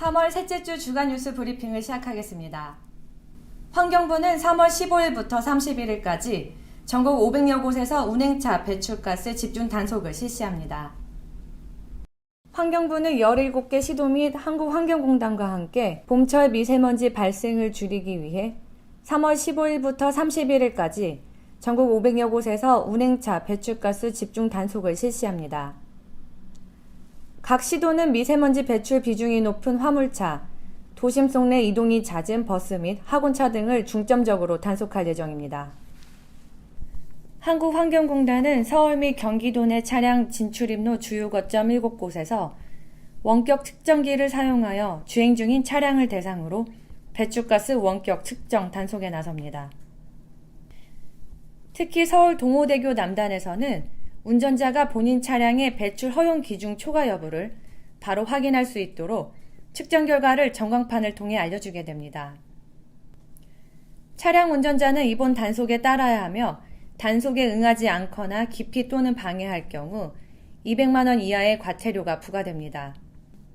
3월 셋째 주 주간 뉴스 브리핑을 시작하겠습니다. 환경부는 3월 15일부터 31일까지 전국 500여 곳에서 운행차 배출가스 집중 단속을 실시합니다. 환경부는 17개 시도 및 한국환경공단과 함께 봄철 미세먼지 발생을 줄이기 위해 3월 15일부터 31일까지 전국 500여 곳에서 운행차 배출가스 집중 단속을 실시합니다. 각 시도는 미세먼지 배출 비중이 높은 화물차, 도심 속 내 이동이 잦은 버스 및 학원차 등을 중점적으로 단속할 예정입니다. 한국환경공단은 서울 및 경기도 내 차량 진출입로 주요 거점 7곳에서 원격 측정기를 사용하여 주행 중인 차량을 대상으로 배출가스 원격 측정 단속에 나섭니다. 특히 서울 동호대교 남단에서는 운전자가 본인 차량의 배출 허용 기준 초과 여부를 바로 확인할 수 있도록 측정 결과를 전광판을 통해 알려주게 됩니다. 차량 운전자는 이번 단속에 따라야 하며 단속에 응하지 않거나 기피 또는 방해할 경우 200만 원 이하의 과태료가 부과됩니다.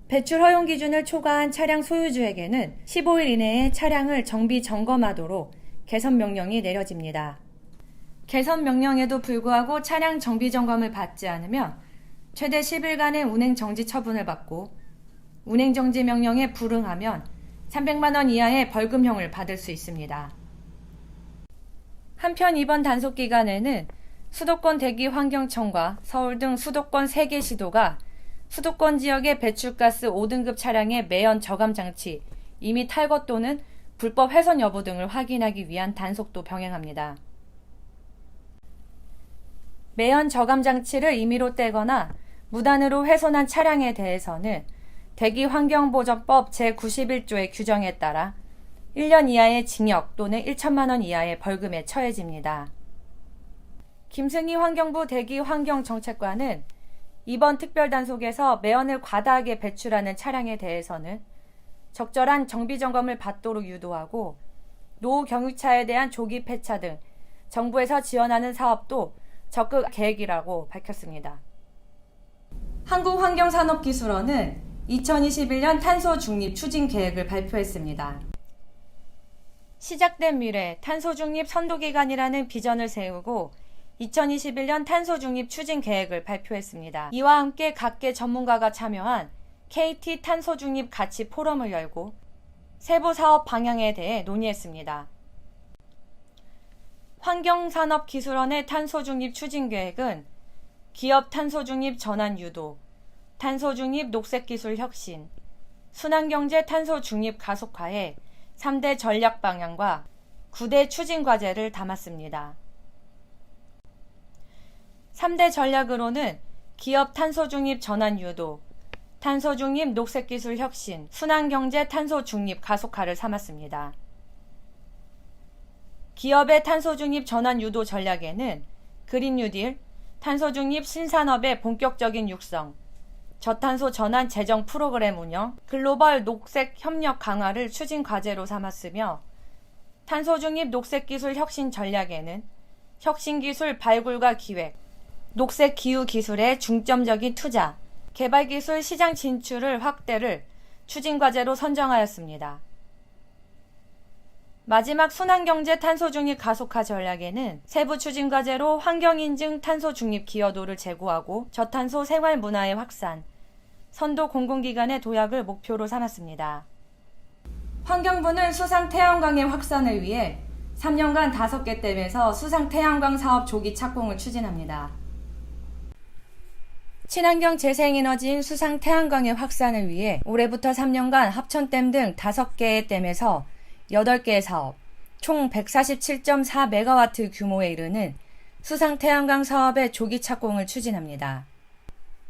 배출 허용 기준을 초과한 차량 소유주에게는 15일 이내에 차량을 정비 점검하도록 개선 명령이 내려집니다. 개선 명령에도 불구하고 차량 정비 점검을 받지 않으면 최대 10일간의 운행 정지 처분을 받고 운행 정지 명령에 불응하면 300만 원 이하의 벌금형을 받을 수 있습니다. 한편 이번 단속 기간에는 수도권 대기환경청과 서울 등 수도권 3개 시도가 수도권 지역의 배출가스 5등급 차량의 매연 저감 장치, 임의 탈거 또는 불법 훼손 여부 등을 확인하기 위한 단속도 병행합니다. 매연 저감 장치를 임의로 떼거나 무단으로 훼손한 차량에 대해서는 대기환경보전법 제91조의 규정에 따라 1년 이하의 징역 또는 1천만 원 이하의 벌금에 처해집니다. 김승희 환경부 대기환경정책관은 이번 특별단속에서 매연을 과다하게 배출하는 차량에 대해서는 적절한 정비점검을 받도록 유도하고 노후 경유차에 대한 조기 폐차 등 정부에서 지원하는 사업도 적극 계획이라고 밝혔습니다. 한국환경산업기술원은 2021년 탄소 중립 추진 계획을 발표했습니다. 시작된 미래 탄소 중립 선도기간이라는 비전을 세우고 2021년 탄소 중립 추진 계획을 발표했습니다. 이와 함께 각계 전문가가 참여한 KT 탄소 중립 가치 포럼을 열고 세부 사업 방향에 대해 논의했습니다. 환경산업기술원의 탄소 중립 추진 계획은 기업 탄소 중립 전환 유도, 탄소 중립 녹색기술 혁신, 순환경제 탄소 중립 가속화의 3대 전략 방향과 9대 추진 과제를 담았습니다. 3대 전략으로는 기업 탄소 중립 전환 유도, 탄소 중립 녹색기술 혁신, 순환경제 탄소 중립 가속화를 삼았습니다. 기업의 탄소 중립 전환 유도 전략에는 그린 뉴딜, 탄소 중립 신산업의 본격적인 육성, 저탄소 전환 재정 프로그램 운영, 글로벌 녹색 협력 강화를 추진 과제로 삼았으며 탄소 중립 녹색기술 혁신 전략에는 혁신기술 발굴과 기획, 녹색 기후 기술의 중점적인 투자, 개발기술 시장 진출을 확대를 추진 과제로 선정하였습니다. 마지막 순환경제 탄소 중립 가속화 전략에는 세부 추진 과제로 환경인증 탄소 중립 기여도를 제고하고 저탄소 생활 문화의 확산, 선도 공공기관의 도약을 목표로 삼았습니다. 환경부는 수상 태양광의 확산을 위해 3년간 5개 댐에서 수상 태양광 사업 조기 착공을 추진합니다. 친환경 재생에너지인 수상 태양광의 확산을 위해 올해부터 3년간 합천댐 등 5개의 댐에서 8개의 사업, 총 147.4메가와트 규모에 이르는 수상 태양광 사업의 조기 착공을 추진합니다.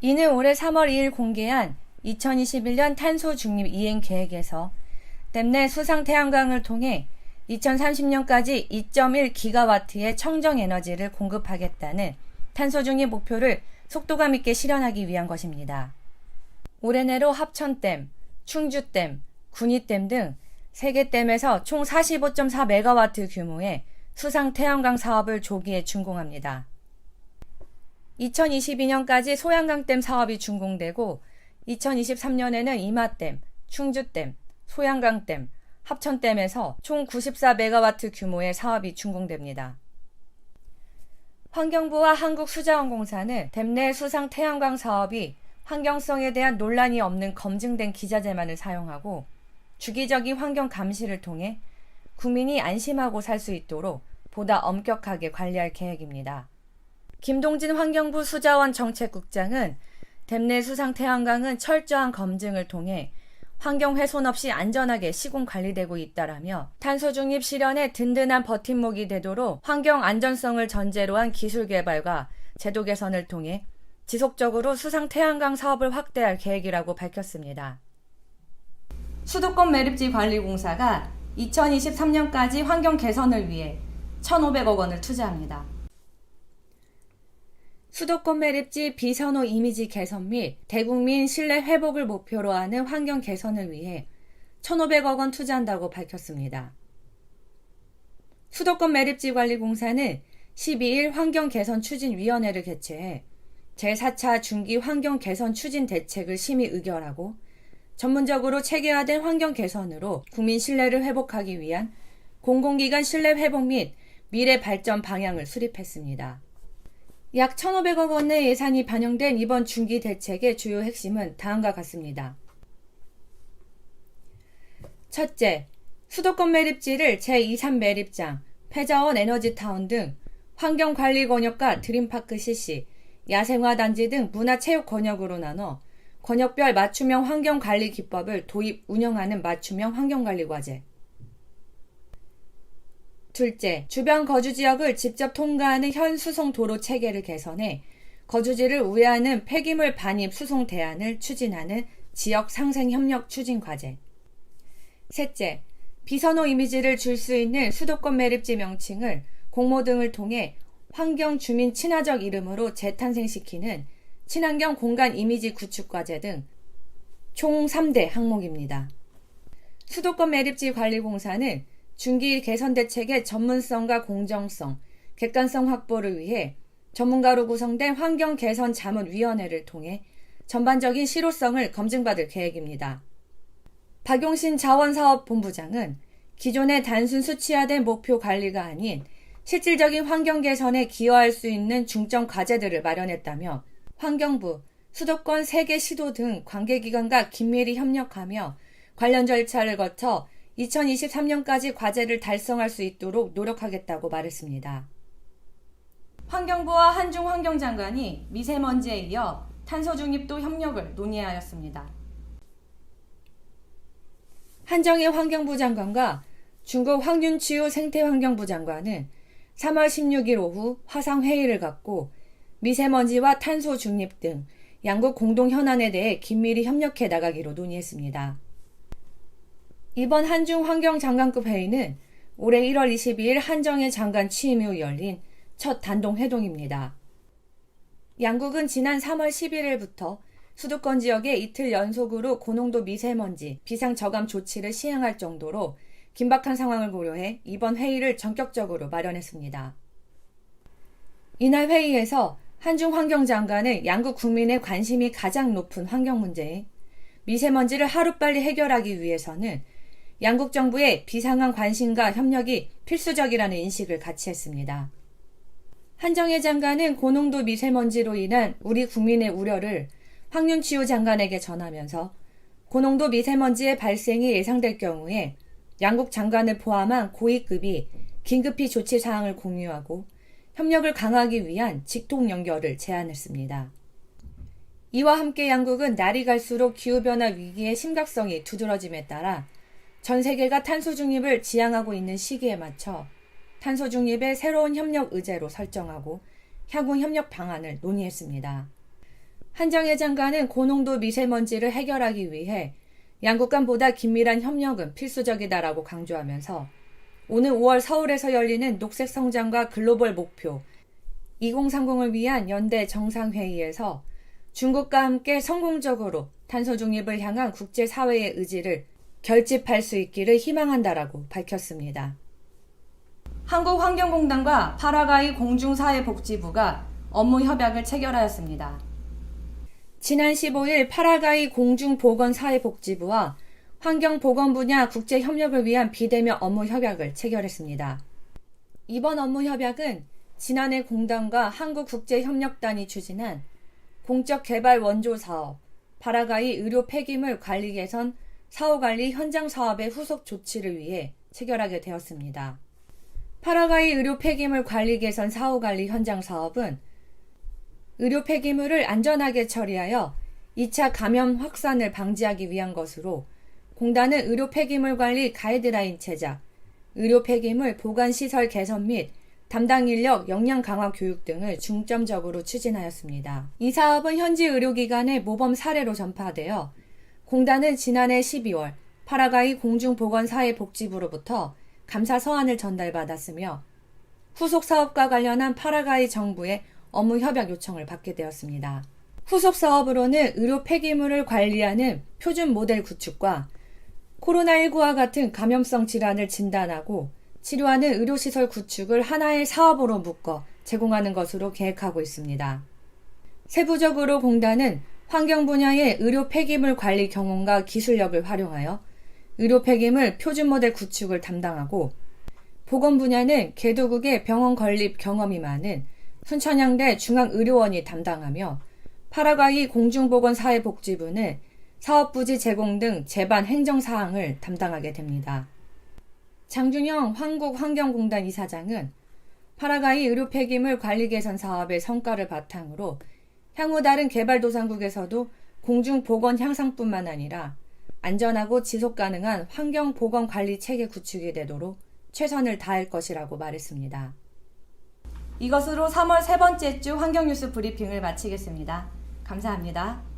이는 올해 3월 2일 공개한 2021년 탄소 중립 이행 계획에서 댐 내 수상 태양광을 통해 2030년까지 2.1기가와트의 청정 에너지를 공급하겠다는 탄소 중립 목표를 속도감 있게 실현하기 위한 것입니다. 올해 내로 합천댐, 충주댐, 군위댐 등 3개 댐에서 총 45.4메가와트 규모의 수상 태양광 사업을 조기에 준공합니다. 2022년까지 소양강댐 사업이 준공되고 2023년에는 이마댐, 충주댐, 소양강댐, 합천댐에서 총 94메가와트 규모의 사업이 준공됩니다. 환경부와 한국수자원공사는 댐 내 수상 태양광 사업이 환경성에 대한 논란이 없는 검증된 기자재만을 사용하고 주기적인 환경 감시를 통해 국민이 안심하고 살 수 있도록 보다 엄격하게 관리할 계획입니다. 김동진 환경부 수자원 정책국장은 댐 내 수상 태양광은 철저한 검증을 통해 환경 훼손 없이 안전하게 시공 관리되고 있다라며 탄소 중립 실현에 든든한 버팀목이 되도록 환경 안전성을 전제로 한 기술 개발과 제도 개선을 통해 지속적으로 수상 태양광 사업을 확대할 계획이라고 밝혔습니다. 수도권 매립지 관리공사가 2023년까지 환경 개선을 위해 1,500억 원을 투자합니다. 수도권 매립지 비선호 이미지 개선 및 대국민 신뢰 회복을 목표로 하는 환경 개선을 위해 1,500억 원 투자한다고 밝혔습니다. 수도권 매립지 관리공사는 12일 환경개선추진위원회를 개최해 제4차 중기 환경개선 추진 대책을 심의 의결하고 전문적으로 체계화된 환경 개선으로 국민 신뢰를 회복하기 위한 공공기관 신뢰 회복 및 미래 발전 방향을 수립했습니다. 약 1,500억 원의 예산이 반영된 이번 중기 대책의 주요 핵심은 다음과 같습니다. 첫째, 수도권 매립지를 제2, 3매립장, 패자원 에너지타운 등 환경관리 권역과 드림파크 CC, 야생화단지 등 문화체육 권역으로 나눠 권역별 맞춤형 환경관리 기법을 도입, 운영하는 맞춤형 환경관리과제. 둘째, 주변 거주지역을 직접 통과하는 현 수송도로 체계를 개선해 거주지를 우회하는 폐기물 반입 수송 대안을 추진하는 지역 상생 협력 추진 과제. 셋째, 비선호 이미지를 줄 수 있는 수도권 매립지 명칭을 공모 등을 통해 환경 주민 친화적 이름으로 재탄생시키는 친환경 공간 이미지 구축 과제 등 총 3대 항목입니다. 수도권 매립지 관리공사는 중기 개선 대책의 전문성과 공정성, 객관성 확보를 위해 전문가로 구성된 환경개선자문위원회를 통해 전반적인 실효성을 검증받을 계획입니다. 박용신 자원사업본부장은 기존의 단순 수치화된 목표 관리가 아닌 실질적인 환경 개선에 기여할 수 있는 중점 과제들을 마련했다며 환경부, 수도권 3개 시도 등 관계기관과 긴밀히 협력하며 관련 절차를 거쳐 2023년까지 과제를 달성할 수 있도록 노력하겠다고 말했습니다. 환경부와 한중 환경장관이 미세먼지에 이어 탄소 중립도 협력을 논의하였습니다. 한정희 환경부 장관과 중국 황윤치우 생태환경부 장관은 3월 16일 오후 화상회의를 갖고 미세먼지와 탄소 중립 등 양국 공동 현안에 대해 긴밀히 협력해 나가기로 논의했습니다. 이번 한중 환경장관급 회의는 올해 1월 22일 한정희 장관 취임 이후 열린 첫 단독회동입니다. 양국은 지난 3월 11일부터 수도권 지역에 이틀 연속으로 고농도 미세먼지 비상저감 조치를 시행할 정도로 긴박한 상황을 고려해 이번 회의를 전격적으로 마련했습니다. 이날 회의에서 한중 환경장관은 양국 국민의 관심이 가장 높은 환경 문제인 미세먼지를 하루빨리 해결하기 위해서는 양국 정부의 비상한 관심과 협력이 필수적이라는 인식을 같이 했습니다. 한정희 장관은 고농도 미세먼지로 인한 우리 국민의 우려를 황윤치우 장관에게 전하면서 고농도 미세먼지의 발생이 예상될 경우에 양국 장관을 포함한 고위급이 긴급히 조치 사항을 공유하고 협력을 강화하기 위한 직통 연결을 제안했습니다. 이와 함께 양국은 날이 갈수록 기후변화 위기의 심각성이 두드러짐에 따라 전 세계가 탄소 중립을 지향하고 있는 시기에 맞춰 탄소 중립의 새로운 협력 의제로 설정하고 향후 협력 방안을 논의했습니다. 한정희 장관은 고농도 미세먼지를 해결하기 위해 양국 간 보다 긴밀한 협력은 필수적이다라고 강조하면서 오늘 5월 서울에서 열리는 녹색 성장과 글로벌 목표 2030을 위한 연대 정상회의에서 중국과 함께 성공적으로 탄소 중립을 향한 국제사회의 의지를 결집할 수 있기를 희망한다라고 밝혔습니다. 한국환경공단과 파라과이 공중사회복지부가 업무 협약을 체결하였습니다. 지난 15일 파라과이 공중보건사회복지부와 환경보건 분야 국제협력을 위한 비대면 업무 협약을 체결했습니다. 이번 업무 협약은 지난해 공단과 한국국제협력단이 추진한 공적 개발 원조 사업, 파라과이 의료 폐기물 관리 개선 사후관리 현장 사업의 후속 조치를 위해 체결하게 되었습니다. 파라과이 의료 폐기물 관리 개선 사후관리 현장 사업은 의료 폐기물을 안전하게 처리하여 2차 감염 확산을 방지하기 위한 것으로 공단은 의료 폐기물 관리 가이드라인 제작, 의료 폐기물 보관 시설 개선 및 담당 인력 역량 강화 교육 등을 중점적으로 추진하였습니다. 이 사업은 현지 의료기관의 모범 사례로 전파되어 공단은 지난해 12월 파라과이 공중보건사회복지부로부터 감사 서한을 전달받았으며 후속 사업과 관련한 파라과이 정부의 업무 협약 요청을 받게 되었습니다. 후속 사업으로는 의료 폐기물을 관리하는 표준 모델 구축과 코로나19와 같은 감염성 질환을 진단하고 치료하는 의료시설 구축을 하나의 사업으로 묶어 제공하는 것으로 계획하고 있습니다. 세부적으로 공단은 환경 분야의 의료 폐기물 관리 경험과 기술력을 활용하여 의료 폐기물 표준 모델 구축을 담당하고 보건 분야는 개도국의 병원 건립 경험이 많은 순천향대 중앙의료원이 담당하며 파라과이 공중보건사회복지부는 사업부지 제공 등 제반 행정사항을 담당하게 됩니다. 장준영 한국환경공단 이사장은 파라과이 의료 폐기물 관리 개선 사업의 성과를 바탕으로 향후 다른 개발도상국에서도 공중보건 향상뿐만 아니라 안전하고 지속가능한 환경보건관리 체계 구축이 되도록 최선을 다할 것이라고 말했습니다. 이것으로 3월 세 번째 주 환경뉴스 브리핑을 마치겠습니다. 감사합니다.